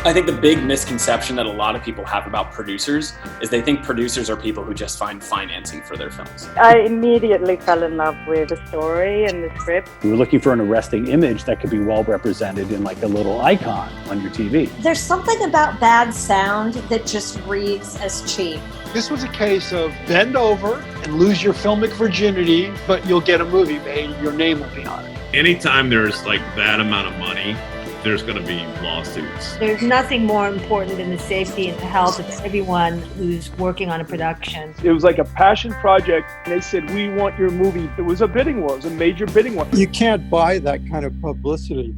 I think the big misconception that a lot of people have about producers is they think producers are people who just find financing for their films. I immediately fell in love with the story and the script. We were looking for an arresting image that could be well represented in like a little icon on your TV. There's something about bad sound that just reads as cheap. This was a case of bend over and lose your filmic virginity, but you'll get a movie made and your name will be on it. Anytime there's like that amount of money, there's going to be lawsuits. There's nothing more important than the safety and the health of everyone who's working on a production. It was like a passion project. They said, we want your movie. It was a bidding war. It was a major bidding war. You can't buy that kind of publicity.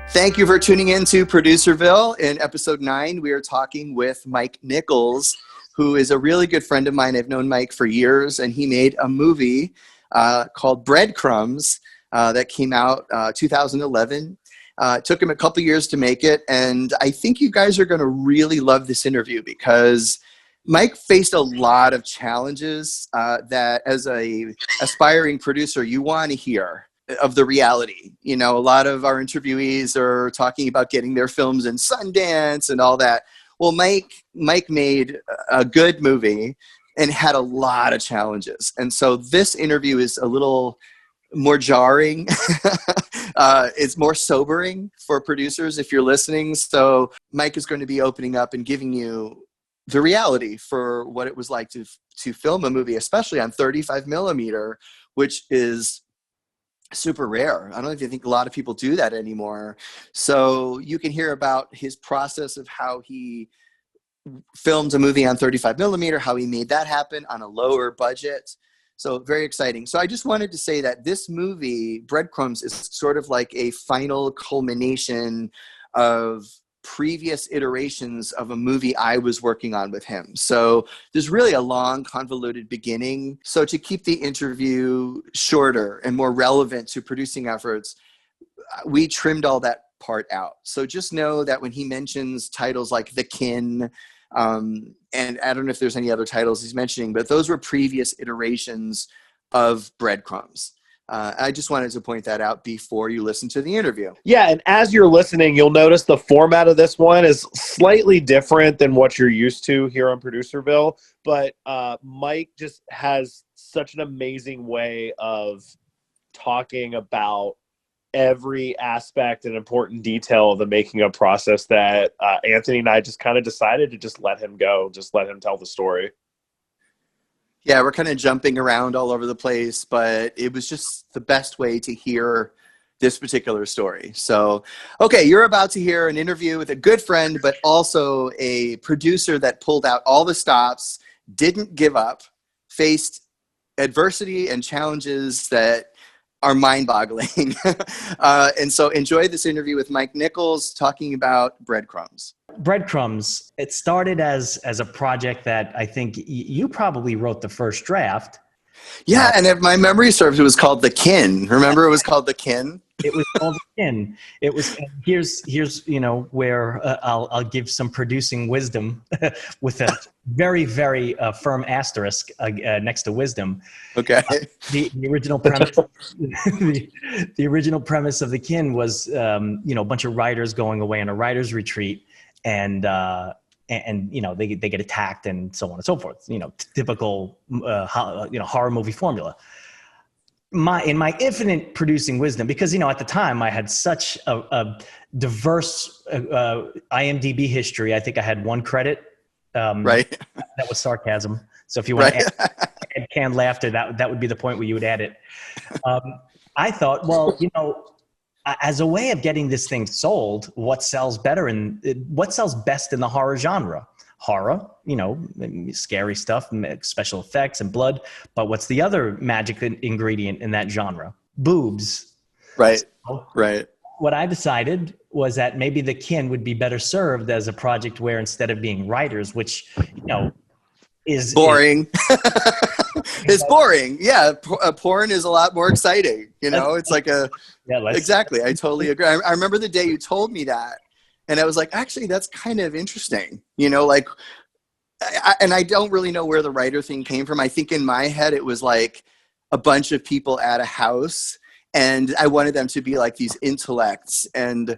Thank you for tuning in to Producerville. In episode 9, we are talking with Mike Nichols, who is a really good friend of mine. I've known Mike for years, and he made a movie called Breadcrumbs that came out 2011. It took him a couple years to make it, and I think you guys are going to really love this interview because Mike faced a lot of challenges that as a aspiring producer you want to hear of the reality. You know, a lot of our interviewees are talking about getting their films in Sundance and all that. Well, Mike made a good movie and had a lot of challenges. And so this interview is a little more jarring. It's more sobering for producers if you're listening. So Mike is going to be opening up and giving you the reality for what it was like to film a movie, especially on 35 millimeter, which is super rare. I don't know if you think a lot of people do that anymore. So you can hear about his process of how he filmed a movie on 35 millimeter, how he made that happen on a lower budget. So very exciting. So I just wanted to say that this movie, Breadcrumbs, is sort of like a final culmination of previous iterations of a movie I was working on with him. So there's really a long, convoluted beginning. So to keep the interview shorter and more relevant to producing efforts, we trimmed all that part out. So just know that when he mentions titles like The Kin, and I don't know if there's any other titles he's mentioning, but those were previous iterations of Breadcrumbs. I just wanted to point that out before you listen to the interview. Yeah, and as you're listening, you'll notice the format of this one is slightly different than what you're used to here on Producerville, but Mike just has such an amazing way of talking about every aspect and important detail of the making of process that Anthony and I just kind of decided to just let him go, just let him tell the story. Yeah, we're kind of jumping around all over the place, but it was just the best way to hear this particular story. So, okay, you're about to hear an interview with a good friend, but also a producer that pulled out all the stops, didn't give up, faced adversity and challenges that are mind-boggling. And so enjoy this interview with Mike Nichols talking about Breadcrumbs. Breadcrumbs, it started as a project that I think you probably wrote the first draft. Yeah, and if my memory serves, it was called The Kin. Remember it was called The Kin? It was called The Kin. It was, here's where I'll give some producing wisdom with a very, very firm asterisk next to wisdom. Okay. The original premise, the original premise of The Kin was, a bunch of writers going away on a writer's retreat, and they get attacked and so on and so forth. Typical horror movie formula. In my infinite producing wisdom, because at the time I had such a diverse IMDb history. I think I had one credit. Right. That was sarcasm. So if you want to add canned laughter, that would be the point where you would add it. I thought, well, as a way of getting this thing sold, what sells best in the horror genre? Horror, scary stuff, special effects and blood. But what's the other magic ingredient in that genre? Boobs. Right. So, right. What I decided was that maybe The Kin would be better served as a project where instead of being writers, which, is boring. It's boring. Yeah. Porn is a lot more exciting. It's like exactly. I totally agree. I remember the day you told me that. And I was like, actually, that's kind of interesting, and I don't really know where the writer thing came from. I think in my head, it was like a bunch of people at a house, and I wanted them to be like these intellects and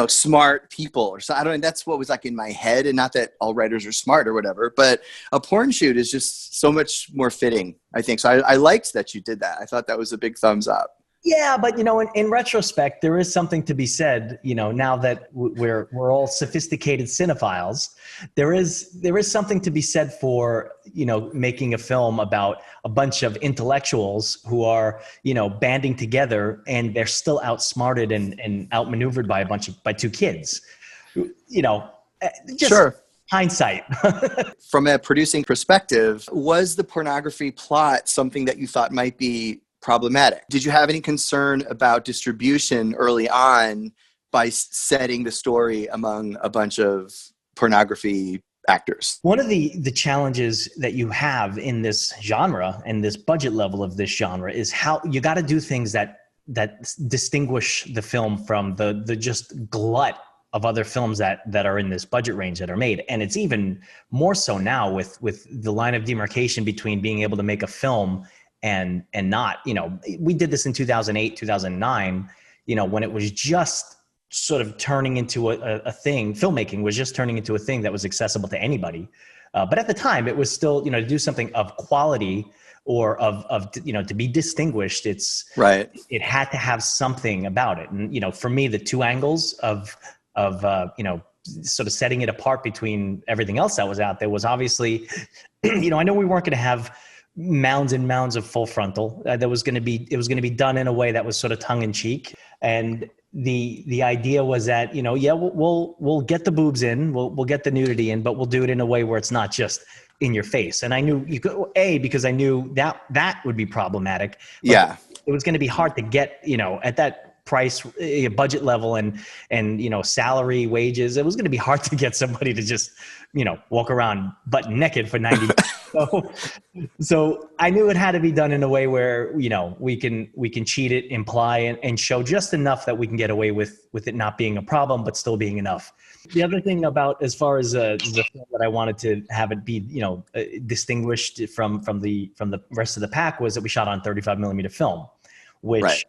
smart people or so. I don't know. That's what was like in my head, and not that all writers are smart or whatever, but a porn shoot is just so much more fitting, I think. So I liked that you did that. I thought that was a big thumbs up. Yeah, but in retrospect, there is something to be said. Now that we're all sophisticated cinephiles, there is something to be said for making a film about a bunch of intellectuals who are banding together, and they're still outsmarted and outmaneuvered by two kids. Just sure. Hindsight. From a producing perspective, was the pornography plot something that you thought might be problematic? Did you have any concern about distribution early on by setting the story among a bunch of pornography actors? One of the challenges that you have in this genre and this budget level of this genre is how you got to do things that distinguish the film from the just glut of other films that are in this budget range that are made. And it's even more so now with the line of demarcation between being able to make a film and not. We did this in 2008, 2009, when it was just sort of turning into a thing. Filmmaking was just turning into a thing that was accessible to anybody. But at the time, it was still, to do something of quality or of to be distinguished, it had to have something about it. And, for me, the two angles of sort of setting it apart between everything else that was out there was obviously, I know we weren't going to have mounds and mounds of full frontal. It was going to be done in a way that was sort of tongue in cheek. And the idea was that, we'll get the boobs in, we'll get the nudity in, but we'll do it in a way where it's not just in your face. And I knew because I knew that would be problematic. Yeah. It was going to be hard to get, at that price budget level and salary, wages. It was going to be hard to get somebody to just, walk around butt naked for 90 minutes. So I knew it had to be done in a way where, we can cheat it, imply and show just enough that we can get away with it not being a problem, but still being enough. The other thing about, as far as the film that I wanted to have it be, distinguished from the rest of the pack was that we shot on 35 millimeter film, which, right.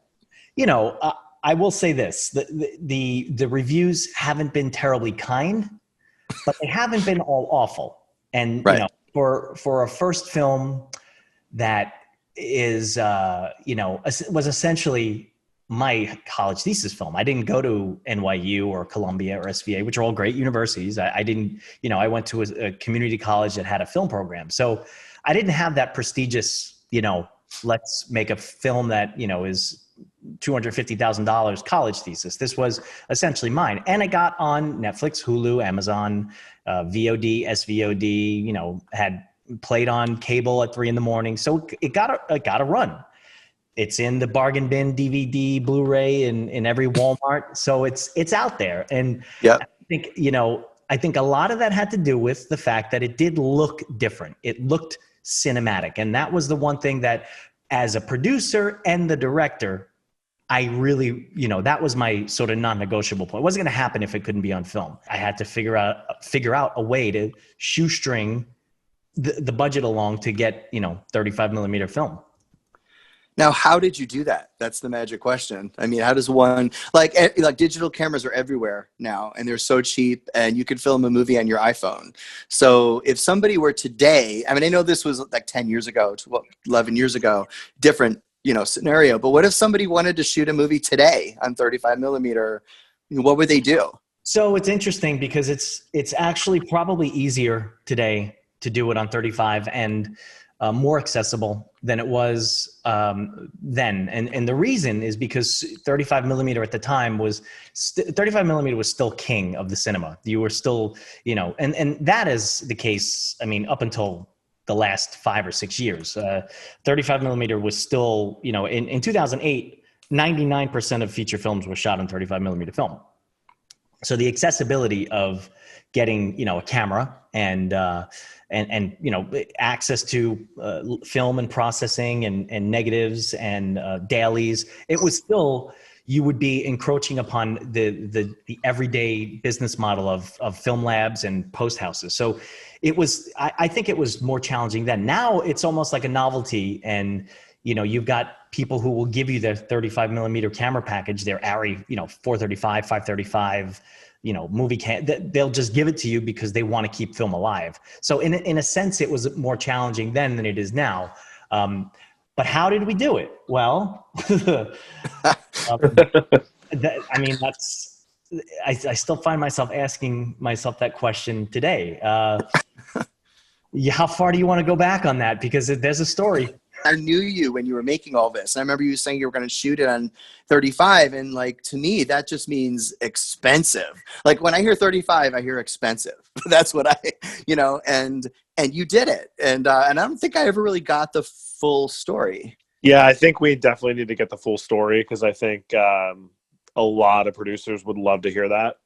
I will say this, the reviews haven't been terribly kind, but they haven't been all awful. And, right. For a first film that is, was essentially my college thesis film. I didn't go to NYU or Columbia or SVA, which are all great universities. I didn't, I went to a community college that had a film program. So I didn't have that prestigious, let's make a film that, is $250,000 college thesis. This was essentially mine. And I got on Netflix, Hulu, Amazon, VOD, SVOD, had played on cable at 3 a.m. So it got a run. It's in the bargain bin, DVD, Blu-ray, in every Walmart. So it's out there. And yep. I think a lot of that had to do with the fact that it did look different. It looked cinematic. And that was the one thing that, as a producer and the director, I really, that was my sort of non-negotiable point. It wasn't going to happen if it couldn't be on film. I had to figure out a way to shoestring the budget along to get, 35 millimeter film. Now, how did you do that? That's the magic question. I mean, how does one, like digital cameras are everywhere now, and they're so cheap, and you could film a movie on your iPhone. So if somebody were today, I mean, I know this was like 10 years ago, 11 years ago, different, scenario, but what if somebody wanted to shoot a movie today on 35 millimeter? What would they do? So it's interesting because it's actually probably easier today to do it on 35 and more accessible than it was then. And the reason is because 35 millimeter at the time was 35 millimeter was still king of the cinema. You were still, and that is the case. I mean, up until the last 5 or 6 years, 35 millimeter was still, in 2008, 99% of feature films were shot on 35 millimeter film. So the accessibility of getting, a camera and access to film and processing and negatives and dailies, it was still, you would be encroaching upon the everyday business model of film labs and post houses. So it was, I think it was more challenging then. Now it's almost like a novelty, and you've got people who will give you their 35 millimeter camera package, their Arri, 435, 535, movie they'll just give it to you because they want to keep film alive. So in a sense, it was more challenging then than it is now. But how did we do it? Well, I still find myself asking myself that question today. How far do you want to go back on that? Because there's a story. I knew you when you were making all this. And I remember you saying you were going to shoot it on 35. And like, to me, that just means expensive. Like when I hear 35, I hear expensive. That's what and you did it. And I don't think I ever really got the full story. Yeah, I think we definitely need to get the full story because I think a lot of producers would love to hear that.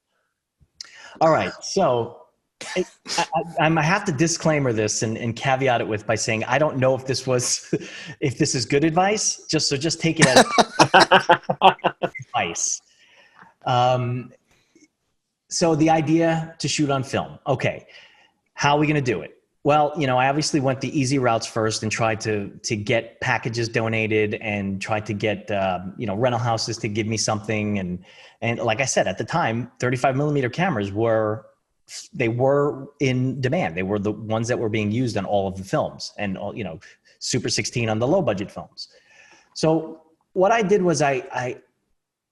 All right. So I have to disclaimer this and caveat it by saying I don't know if this is good advice. Just take it as advice. So the idea to shoot on film. Okay, how are we going to do it? Well, I obviously went the easy routes first and tried to get packages donated and tried to get rental houses to give me something. And like I said, at the time, 35 millimeter cameras were in demand. They were the ones that were being used on all of the films and all, Super 16 on the low budget films. So what I did was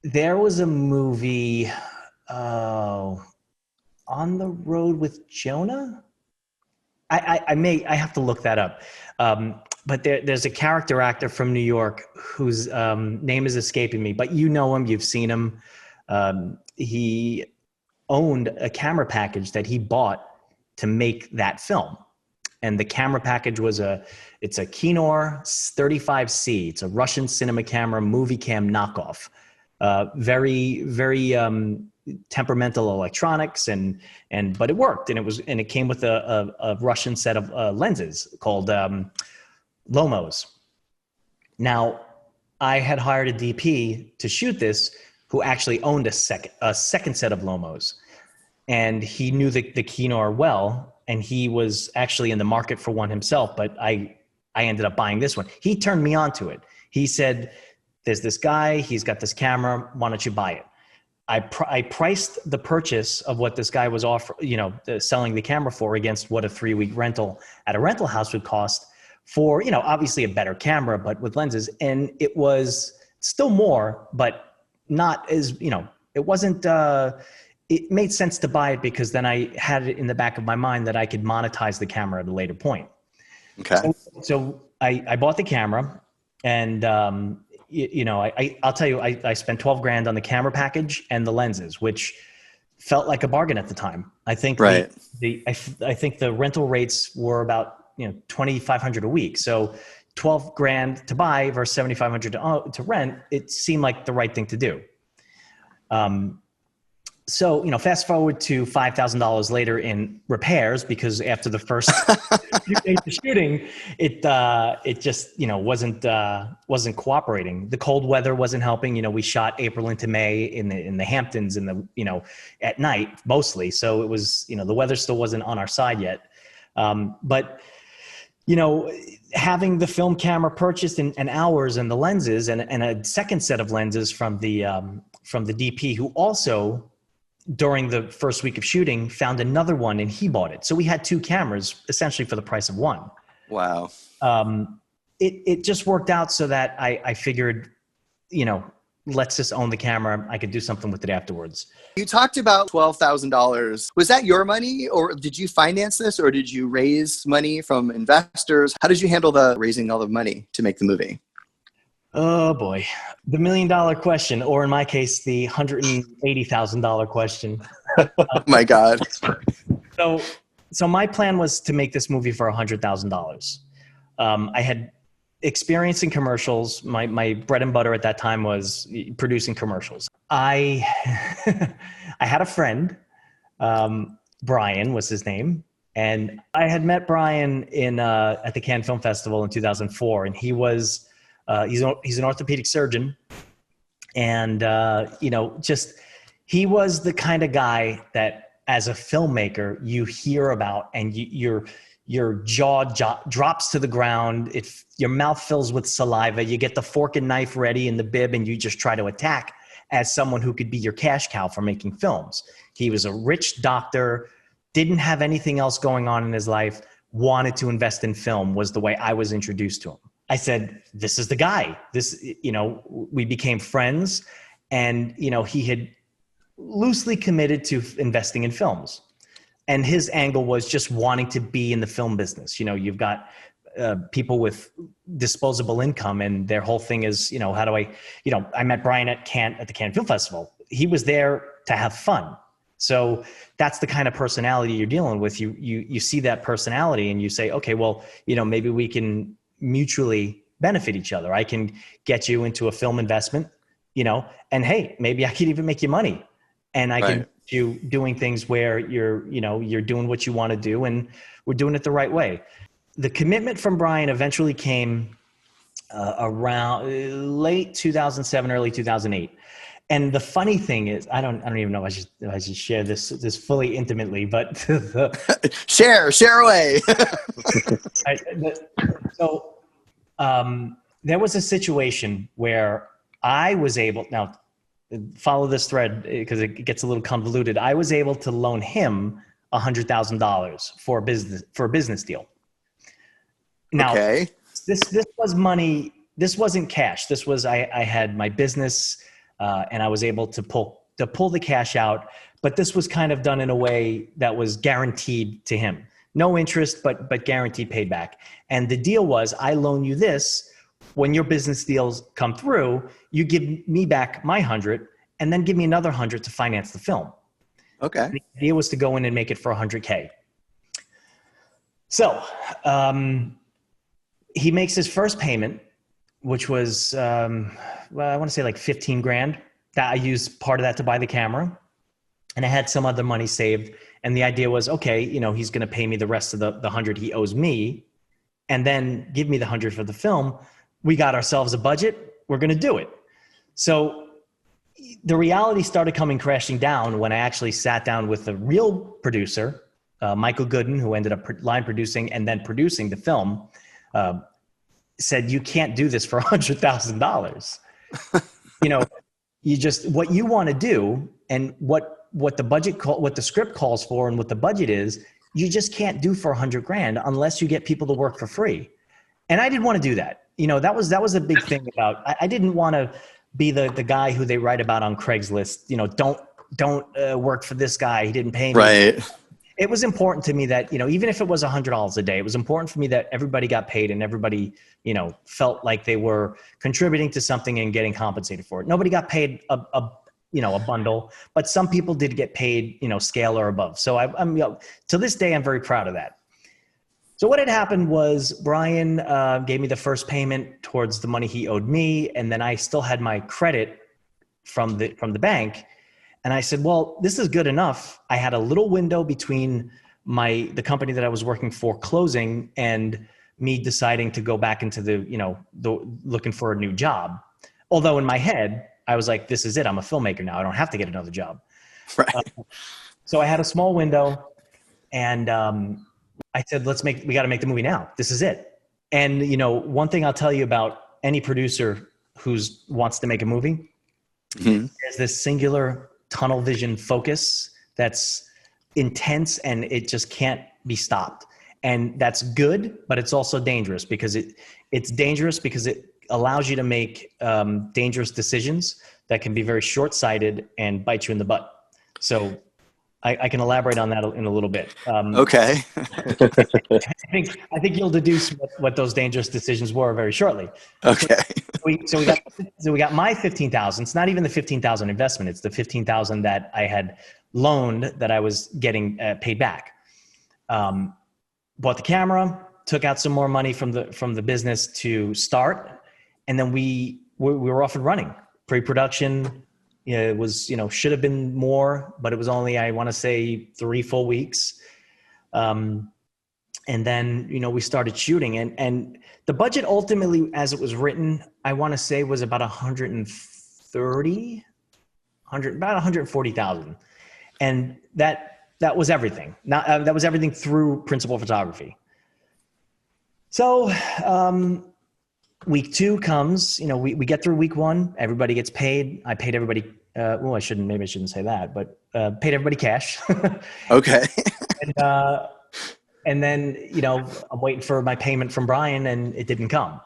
there was a movie, On the Road with Jonah. I have to look that up. But there's a character actor from New York whose name is escaping me, but you know him, you've seen him. He owned a camera package that he bought to make that film. And the camera package it's a Kinor 35C. It's a Russian cinema camera, movie cam knockoff. Very, very temperamental electronics but it worked. And it came with a Russian set of lenses called Lomos. Now, I had hired a DP to shoot this who actually owned a second set of Lomos. And he knew the Kinor well, and he was actually in the market for one himself, but I ended up buying this one. He turned me on to it. He said, there's this guy, he's got this camera, why don't you buy it? I priced the purchase of what this guy was selling the camera for against what a 3-week rental at a rental house would cost for, obviously a better camera, but with lenses. And it was still more, but not as, it wasn't, it made sense to buy it because then I had it in the back of my mind that I could monetize the camera at a later point. Okay. So I bought the camera and, I'll tell you, I spent $12,000 on the camera package and the lenses, which felt like a bargain at the time. I think right. I think the rental rates were about $2,500 a week. So $12,000 to buy versus $7,500 to rent. It seemed like the right thing to do. So, fast forward to $5,000 later in repairs, because after the first few days of shooting, it just, wasn't cooperating. The cold weather wasn't helping. We shot April into May in the Hamptons at night mostly. So it was, the weather still wasn't on our side yet. But having the film camera purchased and hours and the lenses and a second set of lenses from the DP, who also during the first week of shooting found another one and he bought it. So we had 2 cameras essentially for the price of one. Wow. It just worked out so that I figured, let's just own the camera. I could do something with it afterwards. You talked about $12,000. Was that your money, or did you finance this, or did you raise money from investors? How did you handle raising all the money to make the movie? Oh boy, the $1 million question, or in my case, the $180,000 question. Oh my God. So my plan was to make this movie for $100,000. I had experience in commercials. My bread and butter at that time was producing commercials. I had a friend, Brian was his name, and I had met Brian at the Cannes Film Festival in 2004, and he was. He's an orthopedic surgeon, and he was the kind of guy that as a filmmaker you hear about, and your jaw drops to the ground. Your mouth fills with saliva. You get the fork and knife ready in the bib, and you just try to attack as someone who could be your cash cow for making films. He was a rich doctor, didn't have anything else going on in his life, wanted to invest in film, was the way I was introduced to him. I said, this is the guy. We became friends, and, he had loosely committed to investing in films. And his angle was just wanting to be in the film business. You've got people with disposable income, and their whole thing is, how do I met Brian at the Cannes Film Festival. He was there to have fun. So that's the kind of personality you're dealing with. You see that personality and you say, okay, well, maybe we can mutually benefit each other. I can get you into a film investment, and hey, maybe I can even make you money, and I can get you doing things where you're doing what you want to do, and we're doing it the right way. The commitment from Brian eventually came around late 2007, early 2008. And the funny thing is, I don't even know if I should share this fully intimately, but share away. There was a situation where I was able, now follow this thread because it gets a little convoluted. I was able to loan him $100,000 for a business deal. Now, this was money. This wasn't cash. This was I had my business. And I was able to pull the cash out, but this was kind of done in a way that was guaranteed to him. No interest, but guaranteed paid back. And the deal was, I loan you this. When your business deals come through, you give me back my 100, and then give me another 100 to finance the film. Okay. And the idea was to go in and make it for $100K. So he makes his first payment, which was, I want to say like 15 grand. That I used part of that to buy the camera, and I had some other money saved. And the idea was, okay, he's going to pay me the rest of the 100 he owes me, and then give me the 100 for the film. We got ourselves a budget. We're going to do it. So the reality started coming crashing down when I actually sat down with the real producer, Michael Gooden, who ended up line producing and then producing the film. Said, you can't do this for $100,000. What you want to do, and what the script calls for, and what the budget is, you just can't do for $100 grand unless you get people to work for free. And I didn't want to do that. That was a big thing about. I didn't want to be the guy who they write about on Craigslist. Don't work for this guy. He didn't pay me. Right. It was important to me that, even if it was $100 a day, it was important for me that everybody got paid and everybody, felt like they were contributing to something and getting compensated for it. Nobody got paid a bundle, but some people did get paid, scale or above. So I'm to this day, I'm very proud of that. So what had happened was Brian gave me the first payment towards the money he owed me. And then I still had my credit from the bank. And I said, well, this is good enough. I had a little window between the company that I was working for closing and me deciding to go back into the looking for a new job. Although in my head, I was like, this is it. I'm a filmmaker now. I don't have to get another job. Right. So I had a small window, and I said, we got to make the movie now. This is it. And, one thing I'll tell you about any producer who wants to make a movie, there's this singular tunnel vision focus that's intense, and it just can't be stopped. And that's good, but it's also dangerous because it's dangerous because it allows you to make dangerous decisions that can be very short-sighted and bite you in the butt. So I can elaborate on that in a little bit. Okay. I think you'll deduce what those dangerous decisions were very shortly. Okay. So we got my $15,000. It's not even the $15,000 investment. It's the $15,000 that I had loaned that I was getting paid back. Bought the camera, took out some more money from the business to start, and then we were off and running. Pre-production, it was should have been more, but it was only, I want to say, 3 full weeks. And then we started shooting, and the budget ultimately, as it was written, I want to say was about about 140,000, and that was everything. That was everything through principal photography. So week 2 comes, we get through week 1, everybody gets paid. I paid everybody, maybe I shouldn't say that, but paid everybody cash. Okay. And then, I'm waiting for my payment from Brian and it didn't come.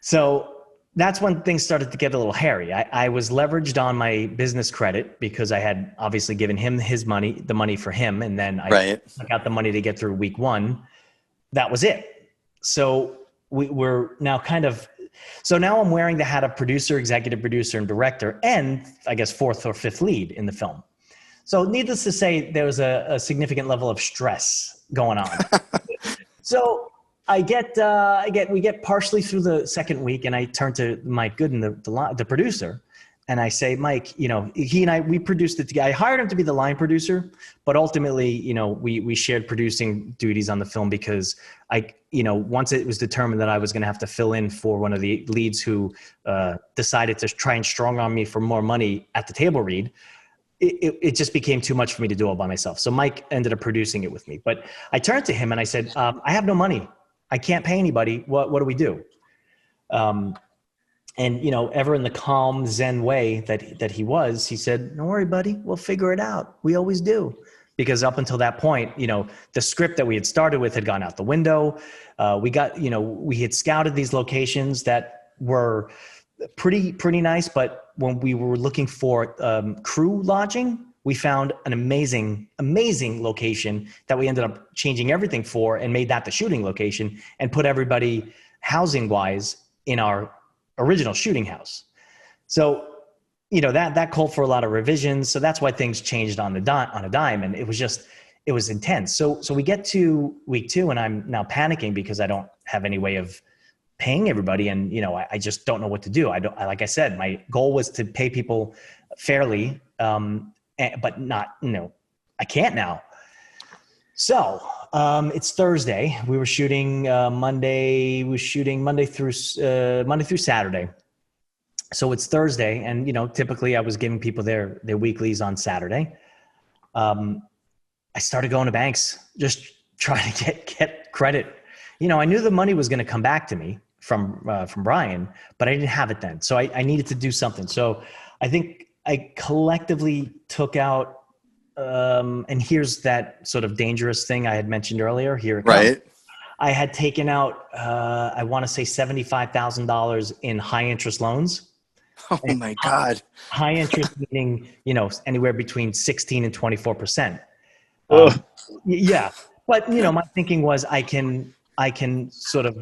So that's when things started to get a little hairy. I was leveraged on my business credit because I had obviously given him his money, the money for him. And then I took out the money to get through week 1. That was it. So we're now now I'm wearing the hat of producer, executive producer, and director, and I guess 4th or 5th lead in the film. So needless to say, there was a significant level of stress going on. So we get partially through the second week, and I turn to Mike Gooden, the producer, and I say, Mike, he and I, we produced it together. I hired him to be the line producer, but ultimately, we shared producing duties on the film because once it was determined that I was going to have to fill in for one of the leads who decided to try and strong arm me for more money at the table read, it just became too much for me to do all by myself. So Mike ended up producing it with me. But I turned to him and I said, I have no money. I can't pay anybody. What do we do? And, ever in the calm Zen way that he was, he said, don't worry, buddy. We'll figure it out. We always do. Because up until that point, the script that we had started with had gone out the window. We had scouted these locations that were pretty nice. But when we were looking for crew lodging, we found an amazing location that we ended up changing everything for and made that the shooting location and put everybody housing wise in our original shooting house. So, that called for a lot of revisions. So that's why things changed on a dime. And it was intense. So we get to week 2 and I'm now panicking because I don't have any way of paying everybody. And, I just don't know what to do. Like I said, my goal was to pay people fairly, but not, I can't now. So it's Thursday. We were shooting Monday. We were shooting Monday through Saturday. So it's Thursday, and typically I was giving people their weeklies on Saturday. I started going to banks, just trying to get credit. I knew the money was going to come back to me from Brian, but I didn't have it then. So I needed to do something. So I think I collectively took out, and here's that sort of dangerous thing I had mentioned earlier. Here it comes. I had taken out, I want to say $75,000 in high interest loans. Oh my God. High interest meaning, anywhere between 16 and 24%. Yeah. But, my thinking was I can sort of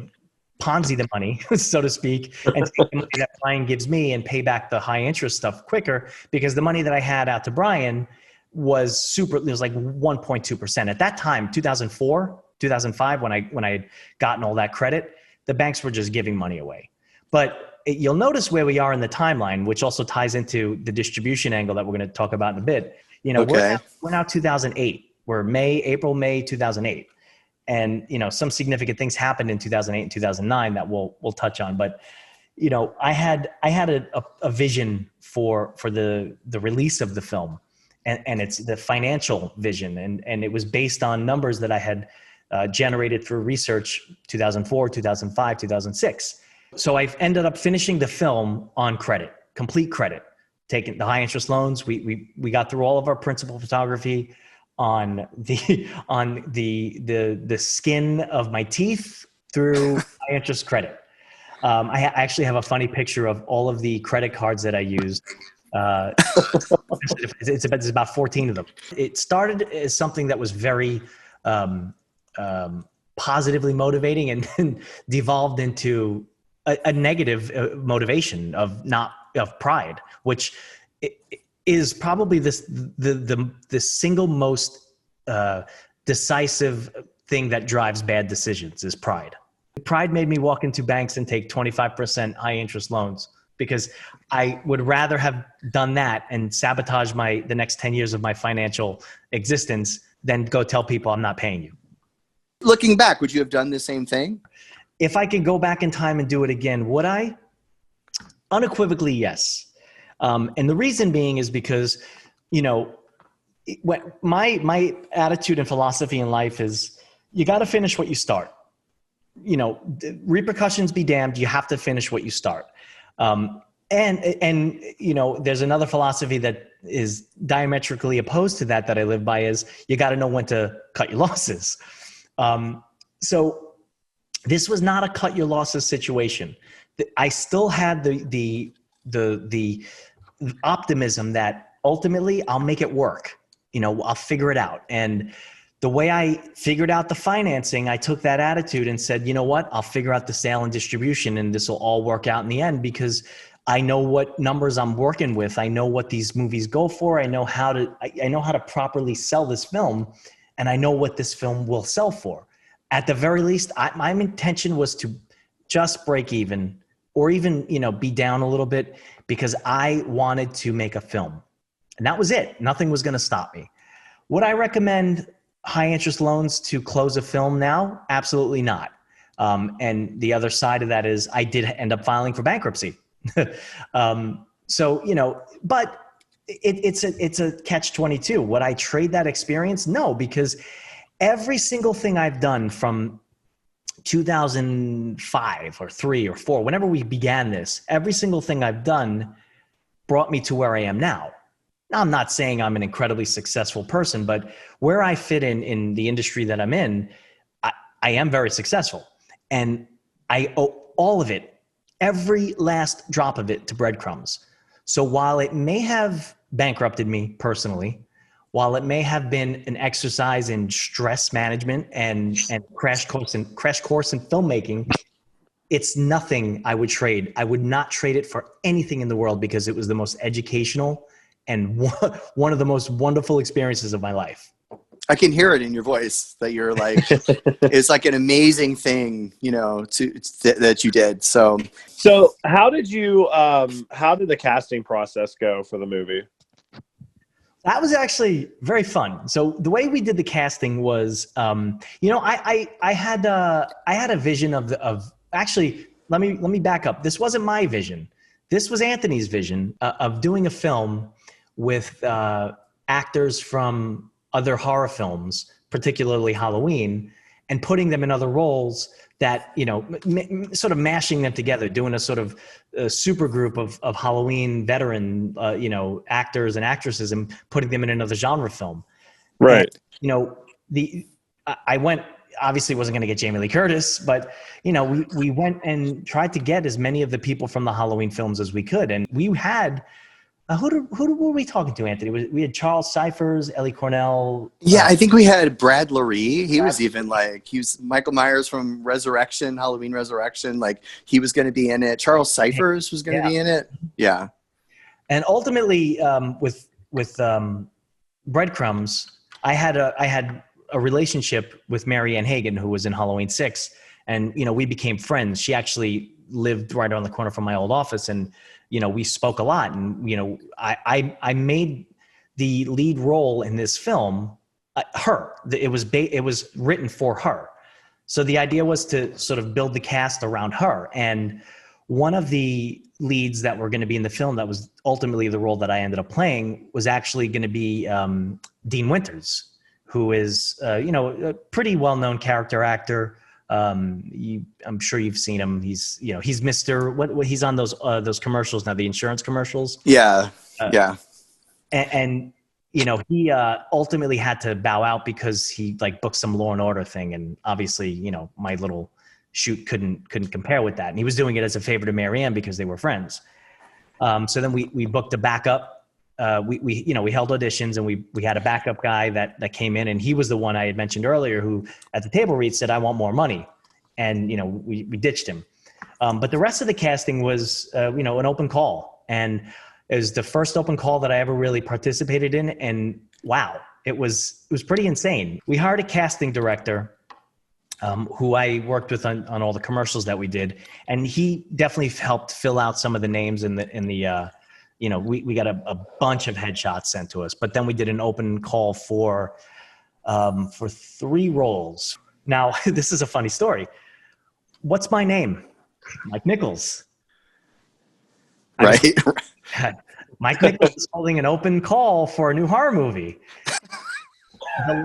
Ponzi the money, so to speak, and take the money that Brian gives me and pay back the high interest stuff quicker, because the money that I had out to Brian was it was like 1.2%. At that time, 2004, 2005, when I had gotten all that credit, the banks were just giving money away. But you'll notice where we are in the timeline, which also ties into the distribution angle that we're going to talk about in a bit. We're now 2008. We're April, May 2008. And, some significant things happened in 2008 and 2009 that we'll touch on. But, I had a vision for the release of the film, and it's the financial vision. And it was based on numbers that I had generated through research 2004, 2005, 2006. So I ended up finishing the film on credit, complete credit, taking the high interest loans. We got through all of our principal photography on the skin of my teeth through high interest credit. I actually have a funny picture of all of the credit cards that I used. It's about 14 of them. It started as something that was very positively motivating and devolved into a negative motivation of pride, which is probably the single most decisive thing that drives bad decisions is pride. Pride made me walk into banks and take 25% high interest loans, because I would rather have done that and sabotage the next 10 years of my financial existence than go tell people I'm not paying you. Looking back, would you have done the same thing? If I could go back in time and do it again, would I? Unequivocally, yes. And the reason being is because, my attitude and philosophy in life is you got to finish what you start. repercussions be damned. You have to finish what you start. And there's another philosophy that is diametrically opposed to that I live by is you got to know when to cut your losses. So this was not a cut your losses situation. I still had the optimism that ultimately I'll make it work. I'll figure it out. And the way I figured out the financing, I took that attitude and said, you know what, I'll figure out the sale and distribution and this will all work out in the end because I know what numbers I'm working with. I know what these movies go for. I know how to properly sell this film, and I know what this film will sell for. At the very least, my intention was to just break even or even, be down a little bit because I wanted to make a film. And that was it. Nothing was going to stop me. Would I recommend high interest loans to close a film now? Absolutely not. And the other side of that is I did end up filing for bankruptcy. But it's a catch-22. Would I trade that experience? No, because every single thing I've done from 2005 or 3 or 4, whenever we began this, every single thing I've done brought me to where I am now. Now, I'm not saying I'm an incredibly successful person, but where I fit in the industry that I'm in, I am very successful. And I owe all of it, every last drop of it, to breadcrumbs. So while it may have bankrupted me personally, while it may have been an exercise in stress management and crash course in filmmaking, it's nothing I would trade. I would not trade it for anything in the world because it was the most educational and one of the most wonderful experiences of my life. I can hear it in your voice that you're like, it's like an amazing thing, that you did. So how did the casting process go for the movie? That was actually very fun. So the way we did the casting was, I had a vision of actually, let me back up. This wasn't my vision. This was Anthony's vision of doing a film with actors from other horror films, particularly Halloween, and putting them in other roles that, sort of mashing them together, doing a sort of super group of Halloween veteran, actors and actresses and putting them in another genre film. Right. And, I went, obviously wasn't going to get Jamie Lee Curtis, but, we went and tried to get as many of the people from the Halloween films as we could. And we had, who were we talking to, Anthony? We had Charles Cyphers, Ellie Cornell. Yeah, I think we had Brad Laree. He was even he was Michael Myers from Halloween Resurrection. Like, he was going to be in it. Charles Cyphers was going to be in it. Yeah. And ultimately, with Breadcrumbs, I had a relationship with Mary Ann Hagan, who was in Halloween 6. And, we became friends. She actually lived right around the corner from my old office, and we spoke a lot. And I made the lead role in this film her. It was written for her. So the idea was to sort of build the cast around her. And one of the leads that were going to be in the film that was ultimately the role that I ended up playing was actually going to be Dean Winters, who is a pretty well-known character actor. I'm sure you've seen him. He's Mr. What he's on those commercials now, the insurance commercials. Yeah. And he ultimately had to bow out because he booked some Law and Order thing. And obviously, my little shoot couldn't compare with that. And he was doing it as a favor to Marianne because they were friends. So then we booked a backup. We held auditions, and we had a backup guy that came in, and he was the one I had mentioned earlier who at the table read said, "I want more money." And, we ditched him. But the rest of the casting was, an open call, and it was the first open call that I ever really participated in. And wow, it was pretty insane. We hired a casting director, who I worked with on all the commercials that we did. And he definitely helped fill out some of the names in the we got a bunch of headshots sent to us, but then we did an open call for 3 roles. Now, this is a funny story. What's my name? Mike Nichols. Right. Mike Nichols is holding an open call for a new horror movie. The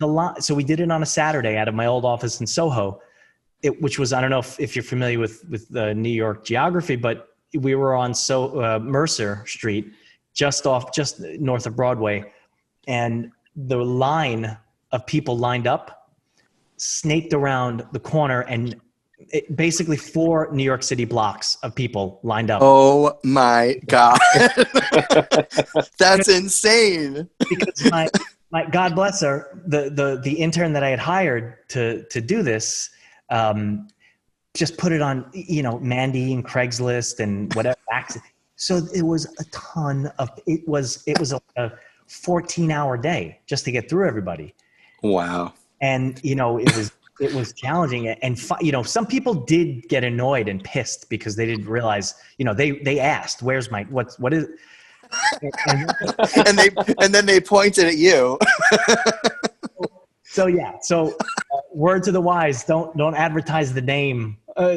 line. So we did it on a Saturday out of my old office in Soho. which was, I don't know if you're familiar with the New York geography, but we were on Mercer Street, just north of Broadway, and the line of people lined up snaked around the corner, and basically 4 New York City blocks of people lined up. Oh my God. That's insane. Because my God bless her, the intern that I had hired to do this, just put it on, Mandy and Craigslist and whatever. So it was a ton of, it was a 14-hour day just to get through everybody. Wow. And, it was challenging. And, some people did get annoyed and pissed because they didn't realize, they asked, what is, and then they pointed at you. So word to the wise, don't advertise the name,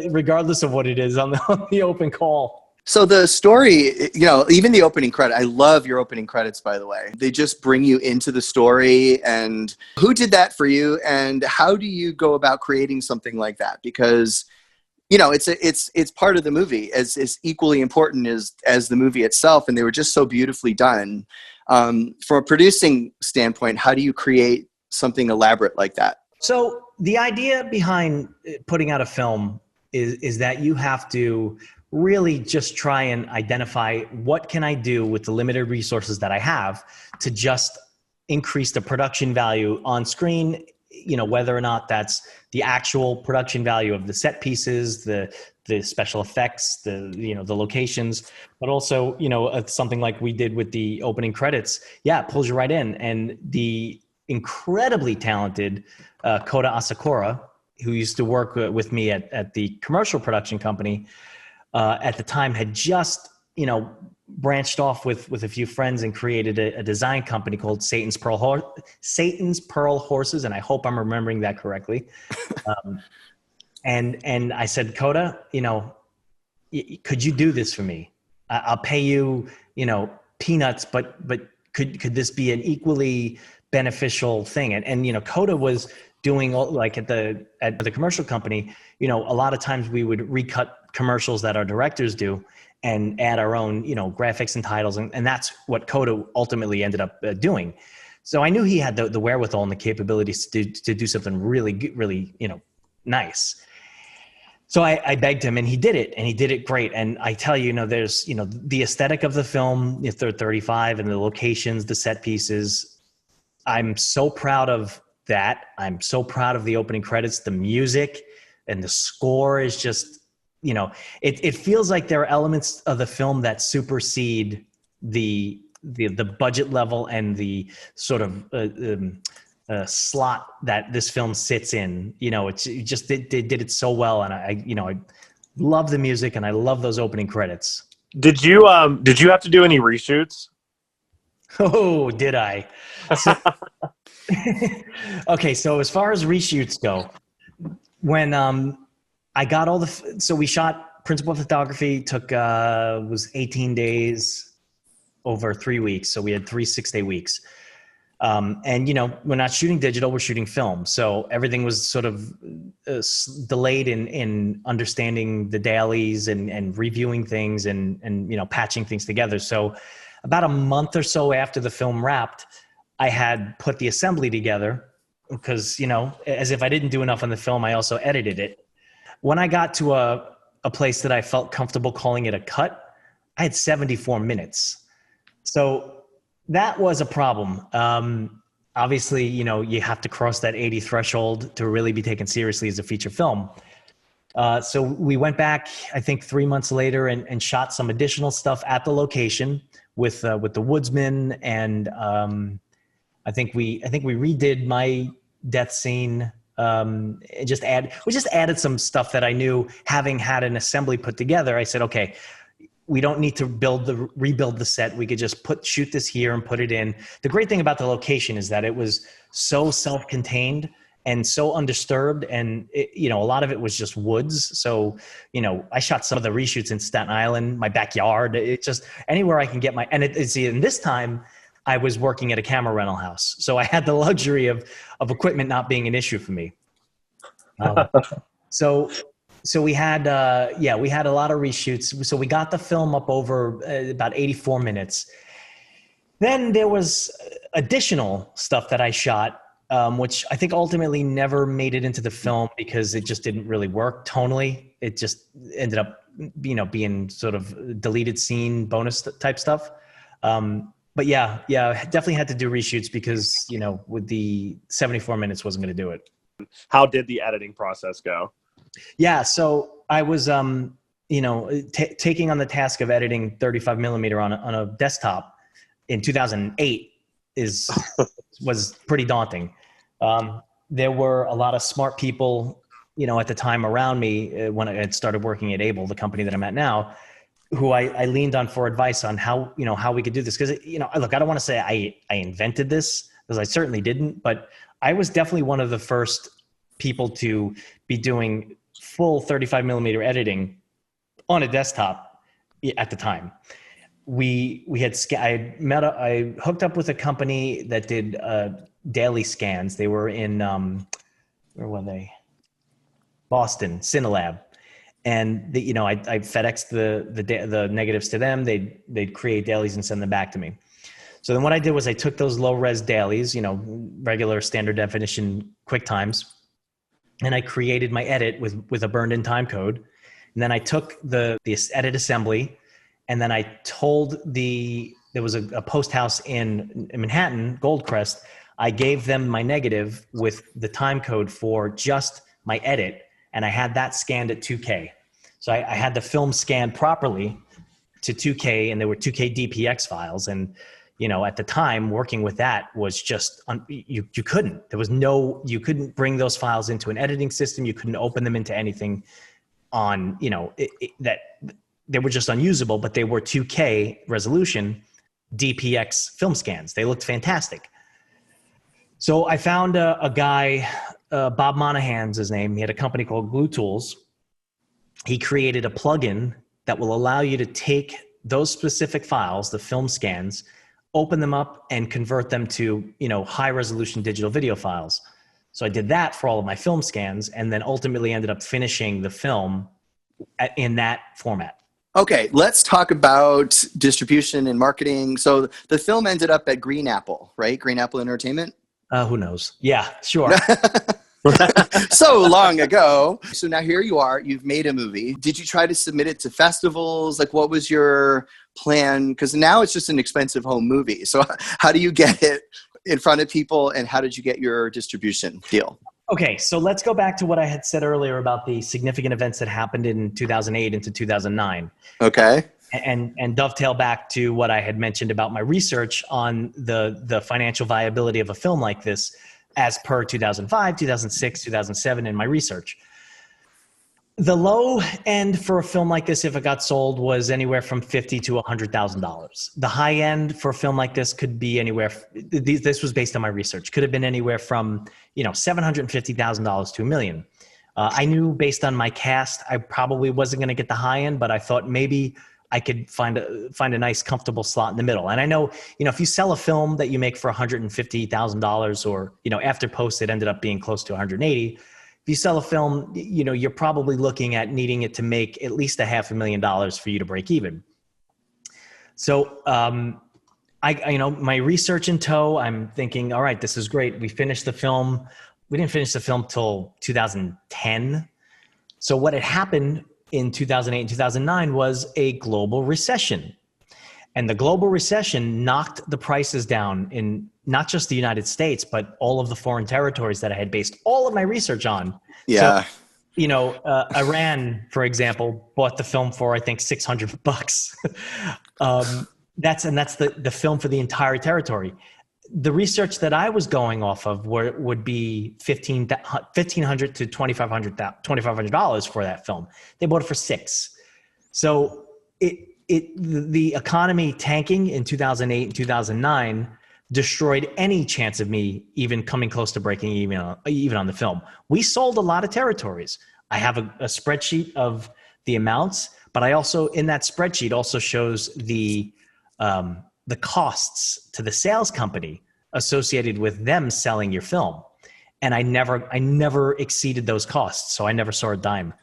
regardless of what it is on the open call. So the story, even the opening credit, I love your opening credits, by the way. They just bring you into the story. And who did that for you? And how do you go about creating something like that? Because, it's part of the movie, as equally important as the movie itself. And they were just so beautifully done. From a producing standpoint, how do you create something elaborate like that? So the idea behind putting out a film is that you have to really just try and identify what can I do with the limited resources that I have to just increase the production value on screen, whether or not that's the actual production value of the set pieces, the special effects, the locations, but also, something like we did with the opening credits. Yeah, it pulls you right in. And the incredibly talented Kota Asakura, who used to work with me at the commercial production company, at the time had just, branched off with a few friends and created a design company called Satan's Pearl Horses. And I hope I'm remembering that correctly. And I said, Kota, could you do this for me? I'll pay you, peanuts, but could this be an equally beneficial thing? And Kota was doing like at the commercial company, a lot of times we would recut commercials that our directors do and add our own, graphics and titles. And that's what Kota ultimately ended up doing. So I knew he had the wherewithal and the capabilities to do something really, really, nice. So I begged him, and he did it great. And I tell you, there's, the aesthetic of the film, if they're 35, and the locations, the set pieces, I'm so proud of that. I'm so proud of the opening credits, the music, and the score is just, it feels like there are elements of the film that supersede the budget level and the sort of slot that this film sits in. They did it so well, and I love the music and I love those opening credits. Did you have to do any reshoots? Oh, did I? So, okay, so as far as reshoots go, when I got so we shot principal photography, took was 18 days over 3 weeks. So we had 3 6-day weeks. And we're not shooting digital, we're shooting film. So everything was sort of delayed in understanding the dailies and reviewing things and patching things together. So about a month or so after the film wrapped, I had put the assembly together because, as if I didn't do enough on the film, I also edited it. When I got to a place that I felt comfortable calling it a cut, I had 74 minutes. So that was a problem. Obviously, you have to cross that 80 threshold to really be taken seriously as a feature film. So we went back, I think 3 months later and shot some additional stuff at the location with the woodsman. And I think we redid my death scene. We just added some stuff that I knew, having had an assembly put together. I said, okay, we don't need to rebuild the set. We could just shoot this here and put it in. The great thing about the location is that it was so self-contained and so undisturbed. And a lot of it was just woods. So, I shot some of the reshoots in Staten Island, my backyard. It's just anywhere I can get and this time I was working at a camera rental house. So I had the luxury of equipment not being an issue for me. So we had we had a lot of reshoots. So we got the film up over about 84 minutes. Then there was additional stuff that I shot, which I think ultimately never made it into the film because it just didn't really work tonally. It just ended up, being sort of deleted scene bonus type stuff. But yeah, definitely had to do reshoots because, with the 74 minutes wasn't going to do it. How did the editing process go? Yeah. So I was, taking on the task of editing 35 millimeter on a desktop in 2008 was pretty daunting. There were a lot of smart people, at the time around me when I had started working at Able, the company that I'm at now, who I leaned on for advice on how we could do this. Because, look, I don't want to say I invented this, because I certainly didn't, but I was definitely one of the first people to be doing full 35 millimeter editing on a desktop at the time. I hooked up with a company that did daily scans. They were in, where were they? Boston, Cinelab. And I FedExed the negatives to them. They'd create dailies and send them back to me. So then what I did was I took those low res dailies, regular standard definition QuickTimes, and I created my edit with a burned in time code. And then I took the edit assembly, and then I told there was a post house in Manhattan, Goldcrest. I gave them my negative with the time code for just my edit, and I had that scanned at 2K. So I had the film scanned properly to 2K, and there were 2K DPX files. And, at the time, working with that was just, you couldn't. You couldn't bring those files into an editing system. You couldn't open them into anything on, that they were just unusable, but they were 2K resolution DPX film scans. They looked fantastic. So I found a guy, Bob Monahan's his name. He had a company called Glue Tools. He created a plugin that will allow you to take those specific files, the film scans, open them up and convert them to, high resolution digital video files. So I did that for all of my film scans, and then ultimately ended up finishing the film in that format. Okay, let's talk about distribution and marketing. So the film ended up at Green Apple, right? Green Apple Entertainment? Who knows? Yeah, sure. So long ago. So now here you are, you've made a movie. Did you try to submit it to festivals? Like, what was your plan? Because now it's just an expensive home movie. So how do you get it in front of people, and how did you get your distribution deal? Okay, so let's go back to what I had said earlier about the significant events that happened in 2008 into 2009. Okay. And dovetail back to what I had mentioned about my research on the financial viability of a film like this as per 2005, 2006, 2007 in my research. The low end for a film like this, if it got sold, was anywhere from $50,000 to $100,000. The high end for a film like this could be anywhere. This was based on my research. Could have been anywhere from $750,000 to $1 million. I knew based on my cast, I probably wasn't going to get the high end, but I thought maybe I could find a nice, comfortable slot in the middle. And I know, if you sell a film that you make for $150,000, or after post it ended up being close to 180. If you sell a film, you're probably looking at needing it to make at least $500,000 for you to break even. So, my research in tow, I'm thinking, all right, this is great. We finished the film. We didn't finish the film till 2010. So what had happened in 2008 and 2009 was a global recession. And the global recession knocked the prices down in not just the United States, but all of the foreign territories that I had based all of my research on. Yeah. So, Iran, for example, bought the film for, I think, $600. That's the film for the entire territory. The research that I was going off of would be $1,500 to $2,500 for that film. They bought it for $6,000. So the economy tanking in 2008 and 2009 destroyed any chance of me even coming close to breaking even on the film. We sold a lot of territories. I have a spreadsheet of the amounts, but I also, in that spreadsheet, also shows the costs to the sales company associated with them selling your film. and I never exceeded those costs, so I never saw a dime.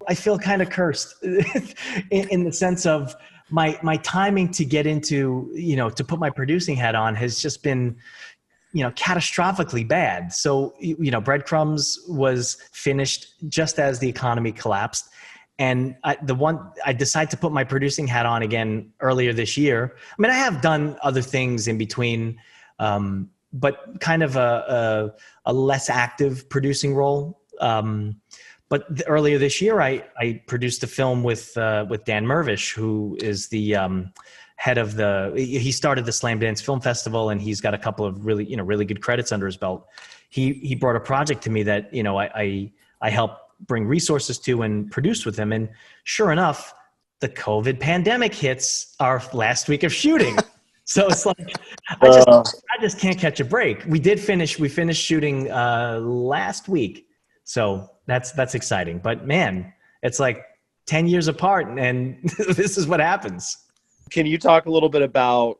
I feel kind of cursed in the sense of my timing to get into, to put my producing hat on has just been, catastrophically bad. So, Breadcrumbs was finished just as the economy collapsed. And I decided to put my producing hat on again earlier this year. I mean, I have done other things in between, but kind of a less active producing role. But earlier this year, I produced a film with Dan Mervish, who is the head of he started the Slam Dance Film Festival, and he's got a couple of really good credits under his belt. He brought a project to me that, I helped bring resources to and produce with him. And sure enough, the COVID pandemic hits our last week of shooting. So it's like, I just can't catch a break. We finished shooting last week. So that's exciting. But man, it's like 10 years apart, and this is what happens. Can you talk a little bit about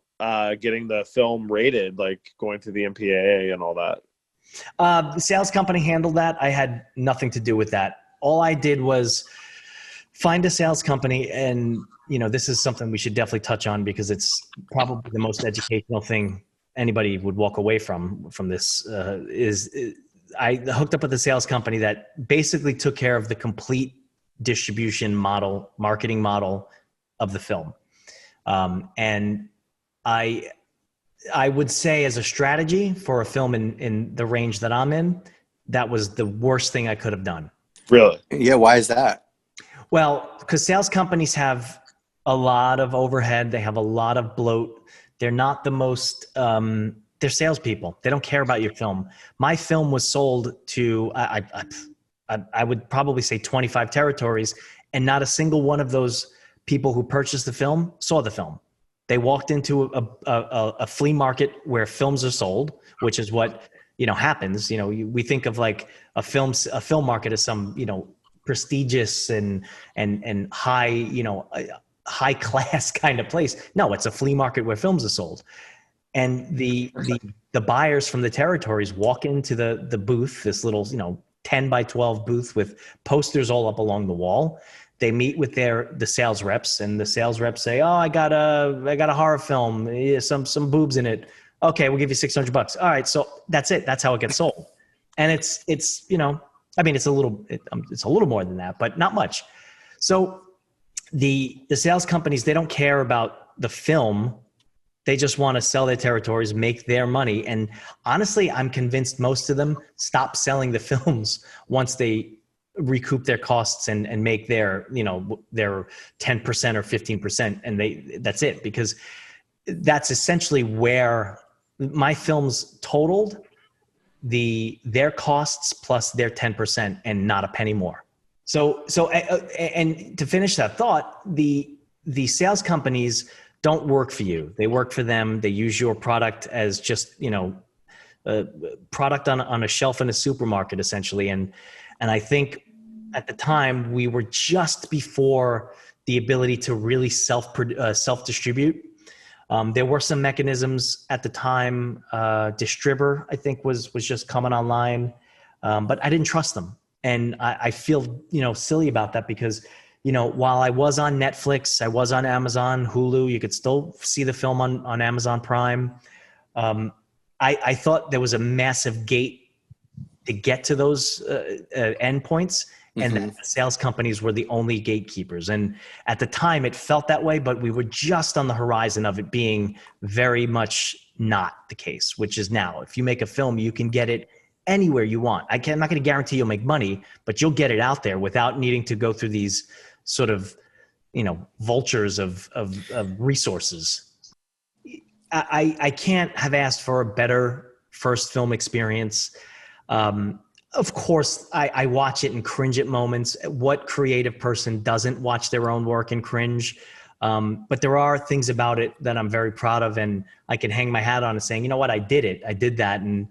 getting the film rated, like going through the MPAA and all that? The sales company handled that. I had nothing to do with that. All I did was find a sales company, and this is something we should definitely touch on because it's probably the most educational thing anybody would walk away from this. I hooked up with a sales company that basically took care of the complete distribution model, marketing model of the film, and I would say as a strategy for a film in the range that I'm in, that was the worst thing I could have done. Really? Yeah. Why is that? Well, because sales companies have a lot of overhead. They have a lot of bloat. They're not the most, they're salespeople. They don't care about your film. My film was sold to, I would probably say 25 territories, and not a single one of those people who purchased the film saw the film. They walked into a flea market where films are sold, which is what happens. We think of like a film market as some prestigious and high high class kind of place. No, it's a flea market where films are sold, and the buyers from the territories walk into the booth, this little 10 by 12 booth with posters all up along the wall. They meet with the sales reps, and the sales reps say, "Oh, I got a horror film, some boobs in it. Okay, we'll give you $600. All right." So that's it. That's how it gets sold. And it's it's a little more than that, but not much. So the sales companies, they don't care about the film. They just want to sell their territories, make their money. And honestly, I'm convinced most of them stop selling the films once they recoup their costs and make their 10% or 15%, and that's it, because that's essentially where my films totaled their costs plus their 10% and not a penny more. So and to finish that thought, the sales companies don't work for you. They work for them. They use your product as just a product on a shelf in a supermarket, essentially. And I think at the time we were just before the ability to really self-distribute. There were some mechanisms at the time. Distributor, I think, was just coming online, but I didn't trust them, and I feel silly about that because while I was on Netflix, I was on Amazon, Hulu. You could still see the film on Amazon Prime. I thought there was a massive gate to get to those endpoints. And that the sales companies were the only gatekeepers. And at the time it felt that way, but we were just on the horizon of it being very much not the case, which is now. If you make a film, you can get it anywhere you want. I'm not going to guarantee you'll make money, but you'll get it out there without needing to go through these sort of, vultures of resources. I can't have asked for a better first film experience. Of course, I watch it and cringe at moments. What creative person doesn't watch their own work and cringe? But there are things about it that I'm very proud of, and I can hang my hat on and saying, you know what, I did it. I did that. And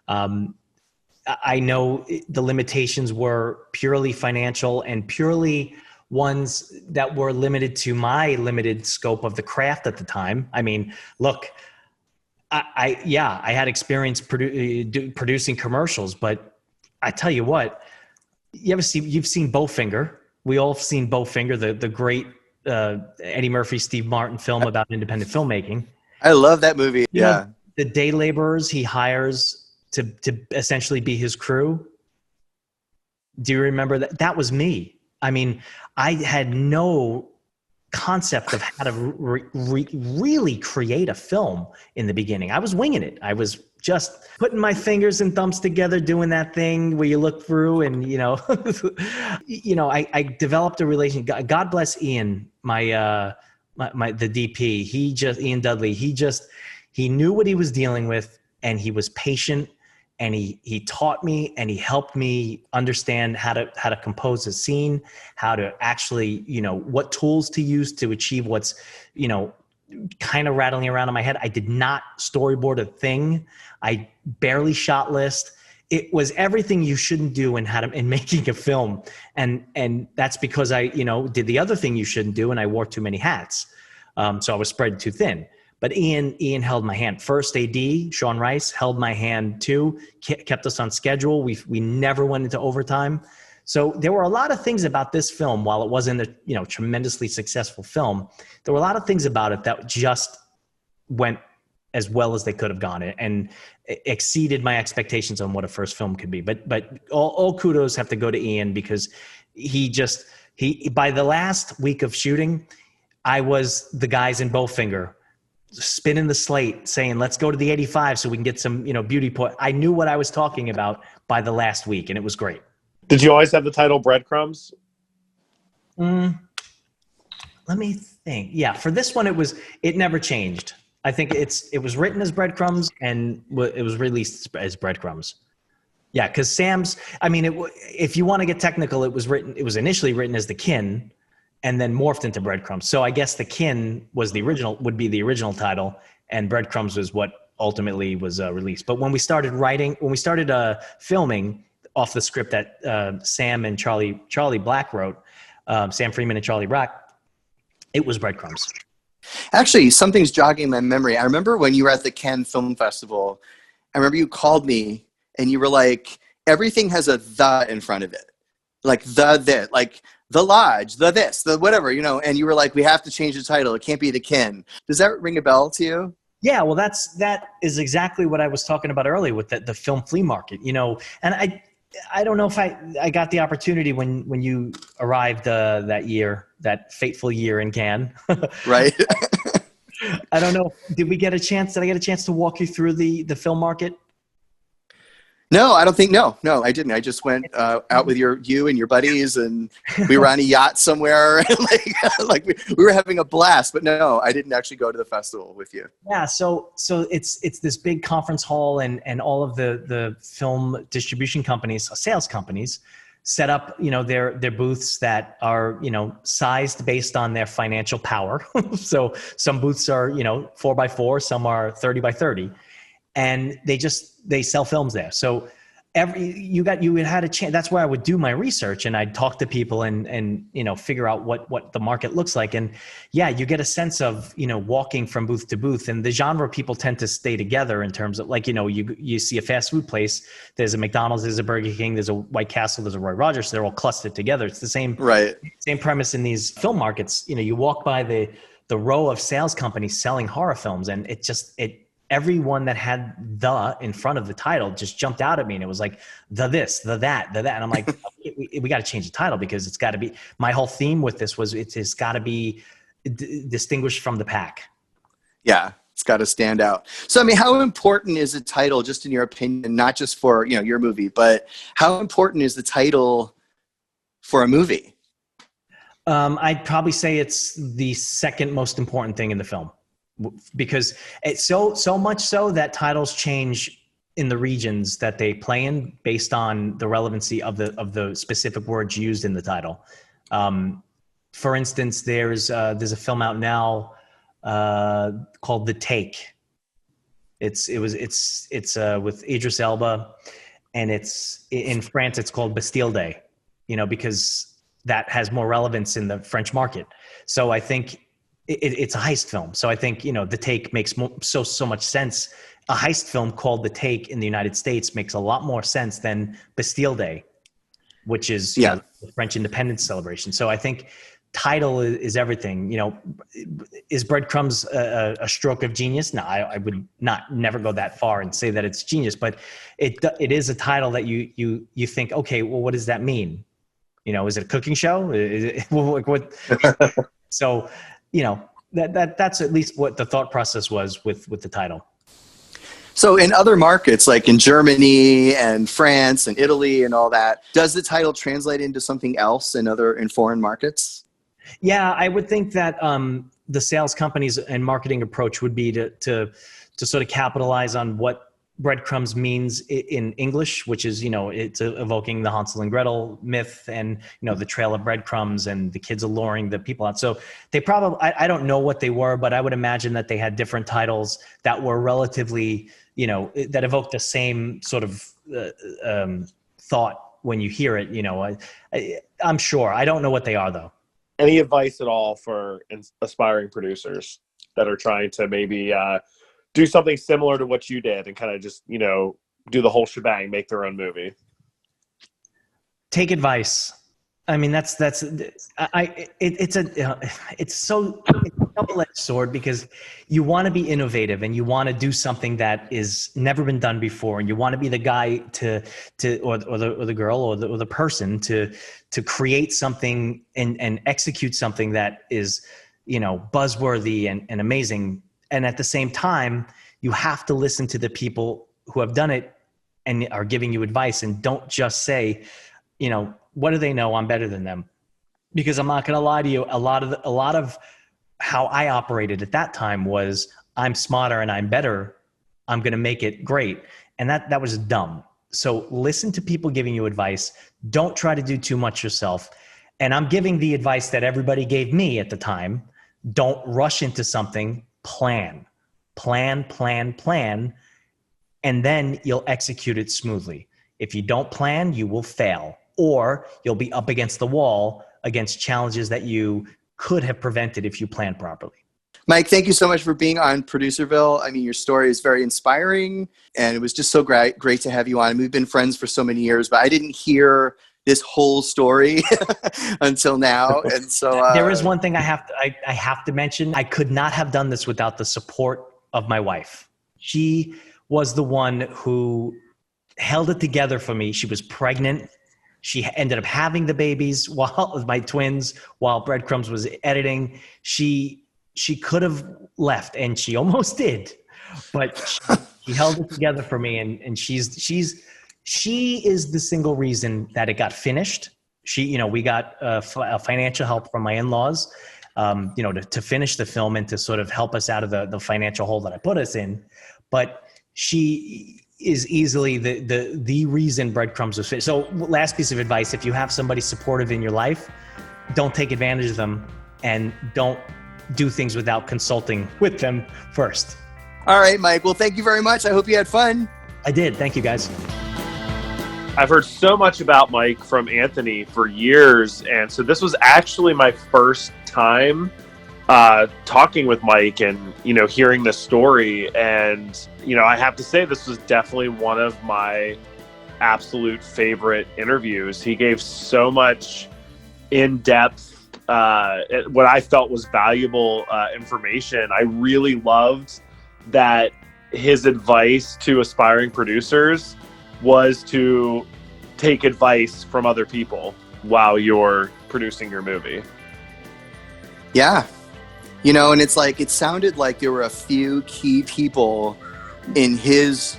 I know the limitations were purely financial and purely ones that were limited to my limited scope of the craft at the time. I mean, look, I had experience producing commercials, but I tell you what, you've seen Bowfinger. We all have seen Bowfinger, the great Eddie Murphy, Steve Martin film about independent filmmaking. I love that movie. You know, the day laborers he hires to essentially be his crew. Do you remember that? That was me. I mean, I had no concept of how to really create a film in the beginning. I was winging it. I was just putting my fingers and thumbs together, doing that thing where you look through and, I developed a relation. God bless Ian, the DP. Ian Dudley, he knew what he was dealing with, and he was patient, and he taught me, and he helped me understand how to compose a scene, how to actually, what tools to use to achieve what's, kind of rattling around in my head. I did not storyboard a thing. I barely shot list. It was everything you shouldn't do in making a film. And that's because I, did the other thing you shouldn't do, and I wore too many hats. So I was spread too thin. But Ian held my hand. First AD, Sean Rice, held my hand too, kept us on schedule. We never went into overtime. So there were a lot of things about this film, while it wasn't a tremendously successful film, there were a lot of things about it that just went as well as they could have gone and exceeded my expectations on what a first film could be. But all kudos have to go to Ian, because he by the last week of shooting, I was the guys in Bowfinger spinning the slate saying, let's go to the 85 so we can get some, beauty point. I knew what I was talking about by the last week, and it was great. Did you always have the title Breadcrumbs? Let me think. Yeah, for this one, it never changed. I think it was written as Breadcrumbs, and it was released as Breadcrumbs. Yeah, because if you want to get technical, it was initially written as The Kin, and then morphed into Breadcrumbs. So I guess The Kin would be the original title, and Breadcrumbs was what ultimately was released. But when we started filming off the script that Sam and Charlie Black wrote, Sam Freeman and Charlie Black, it was Breadcrumbs. Actually, something's jogging my memory. I remember when you were at the Cannes Film Festival, I remember you called me and you were like, everything has a "the" in front of it. Like like the lodge, the this, the whatever, and you were like, we have to change the title. It can't be The Kin. Does that ring a bell to you? Yeah, well, that is exactly what I was talking about earlier with the film flea market, and I don't know if I got the opportunity when you arrived that fateful year in Cannes. Right. I don't know. Did I get a chance to walk you through the film market? No, I don't think, no, I didn't. I just went out with you and your buddies, and we were on a yacht somewhere. like we were having a blast, but no, I didn't actually go to the festival with you. Yeah. So it's this big conference hall, and all of the film distribution companies, sales companies, set up, their booths that are, sized based on their financial power. So some booths are, 4x4, some are 30x30. And they sell films there. So you had a chance. That's where I would do my research, and I'd talk to people and figure out what the market looks like. And yeah, you get a sense of, walking from booth to booth, and the genre people tend to stay together in terms of you see a fast food place, there's a McDonald's, there's a Burger King, there's a White Castle, there's a Roy Rogers. They're all clustered together. It's the same premise in these film markets. You walk by the row of sales companies selling horror films, and everyone that had "the" in front of the title just jumped out at me, and it was like the this, the that, the that. And I'm like, we got to change the title, because it's got to be, my whole theme with this was it's got to be distinguished from the pack. Yeah, it's got to stand out. So, how important is the title, just in your opinion, not just for, your movie, but how important is the title for a movie? I'd probably say it's the second most important thing in the film. Because it's so much so that titles change in the regions that they play in based on the relevancy of the specific words used in the title. For instance, there's a film out now called The Take. It's with Idris Elba, and it's in France. It's called Bastille Day, because that has more relevance in the French market. So I think it's a heist film. So I think, The Take makes so much sense. A heist film called The Take in the United States makes a lot more sense than Bastille Day, which is the French independence celebration. So I think title is everything. Is Breadcrumbs a stroke of genius? No, I would never go that far and say that it's genius, but it is a title that you think, okay, well, what does that mean? Is it a cooking show? What? So, that's at least what the thought process was with the title. So in other markets, like in Germany and France and Italy and all that, does the title translate into something else in foreign markets? Yeah, I would think that the sales companies and marketing approach would be to sort of capitalize on what breadcrumbs means in English, which is, it's evoking the Hansel and Gretel myth and, the trail of breadcrumbs and the kids alluring the people out. So they probably, I don't know what they were, but I would imagine that they had different titles that were relatively, that evoked the same sort of thought when you hear it. I'm sure. I don't know what they are, though. Any advice at all for aspiring producers that are trying to maybe do something similar to what you did and kind of just, do the whole shebang, make their own movie? Take advice. I mean, it's a double-edged sword, because you want to be innovative and you want to do something that is never been done before, and you want to be the guy or the girl or the person to create something and execute something that is, buzzworthy and amazing. And at the same time, you have to listen to the people who have done it and are giving you advice, and don't just say, what do they know? I'm better than them. Because I'm not going to lie to you. A lot of how I operated at that time was, I'm smarter and I'm better. I'm going to make it great. And that was dumb. So listen to people giving you advice. Don't try to do too much yourself. And I'm giving the advice that everybody gave me at the time. Don't rush into something. Plan, and then you'll execute it smoothly. If you don't plan, you will fail, or you'll be up against the wall against challenges that you could have prevented if you planned properly. Mike, thank you so much for being on Producerville. I mean, your story is very inspiring, and it was just so great to have you on. We've been friends for so many years, but I didn't hear this whole story until now. And so there is one thing I have to mention. I could not have done this without the support of my wife. She was the one who held it together for me. She was pregnant. She ended up having the babies while my twins, while Breadcrumbs was editing. She could have left, and she almost did, but she held it together for me. And she is the single reason that it got finished. We got financial help from my in-laws, to finish the film and to sort of help us out of the financial hole that I put us in. But she is easily the reason Breadcrumbs was finished. So last piece of advice, if you have somebody supportive in your life, don't take advantage of them, and don't do things without consulting with them first. All right, Mike. Well, thank you very much. I hope you had fun. I did. Thank you, guys. I've heard so much about Mike from Anthony for years, and so this was actually my first time talking with Mike and, hearing the story. And, I have to say this was definitely one of my absolute favorite interviews. He gave so much in-depth, what I felt was valuable information. I really loved that his advice to aspiring producers was to take advice from other people while you're producing your movie. Yeah. And it's like, it sounded like there were a few key people in his,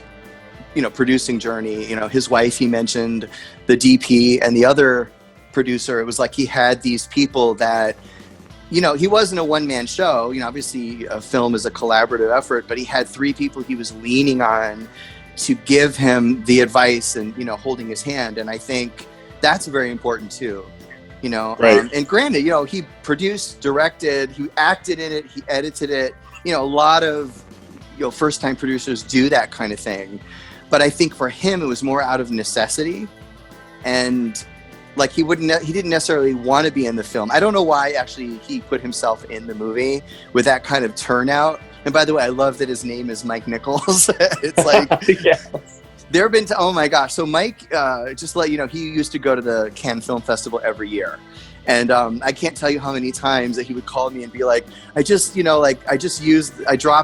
producing journey. His wife, he mentioned, the DP, and the other producer. It was like he had these people that, he wasn't a one-man show. Obviously a film is a collaborative effort, but he had three people he was leaning on to give him the advice and, holding his hand. And I think that's very important too, right. And granted, he produced, directed, he acted in it, he edited it. A lot of, first-time producers do that kind of thing. But I think for him, it was more out of necessity. And like he didn't necessarily want to be in the film. I don't know why actually he put himself in the movie with that kind of turnout. And by the way, I love that his name is Mike Nichols. It's like, there have been, oh my gosh. So Mike, just to let you know, he used to go to the Cannes Film Festival every year. And I can't tell you how many times that he would call me and be like, I dropped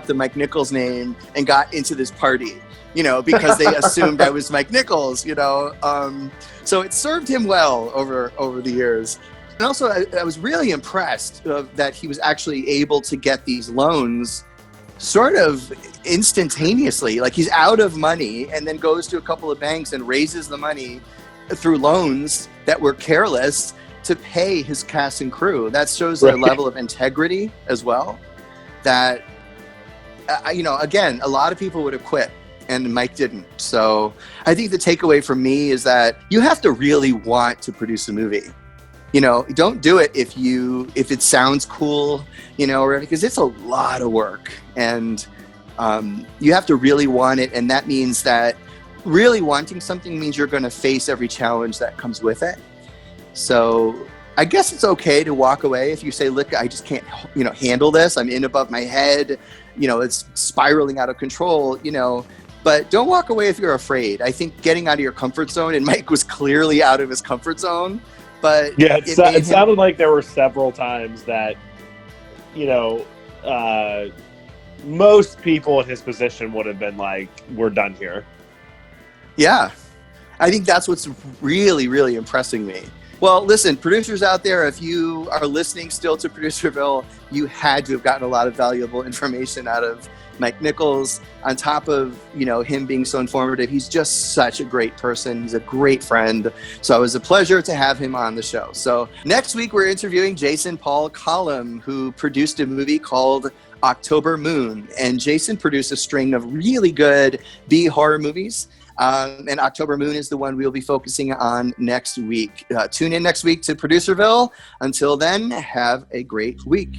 the Mike Nichols name and got into this party, because they assumed I was Mike Nichols, So it served him well over the years. And also, I was really impressed that he was actually able to get these loans sort of instantaneously. Like, he's out of money and then goes to a couple of banks and raises the money through loans that were careless to pay his cast and crew. That shows a level of integrity as well that, again, a lot of people would have quit and Mike didn't. So I think the takeaway for me is that you have to really want to produce a movie. Don't do it if it sounds cool, because it's a lot of work, and you have to really want it. And that means that really wanting something means you're going to face every challenge that comes with it. So I guess it's okay to walk away if you say, look, I just can't, handle this. I'm in above my head, it's spiraling out of control, but don't walk away if you're afraid. I think getting out of your comfort zone, and Mike was clearly out of his comfort zone, but it sounded like there were several times that, most people in his position would have been like, we're done here. Yeah. I think that's what's really, really impressing me. Well, listen, producers out there, if you are listening still to Producerville, you had to have gotten a lot of valuable information out of Mike Nichols. On top of, him being so informative, he's just such a great person. He's a great friend. So it was a pleasure to have him on the show. So next week, we're interviewing Jason Paul Collum, who produced a movie called October Moon. And Jason produced a string of really good B-horror movies. And October Moon is the one we'll be focusing on next week. Tune in next week to Producerville. Until then, have a great week.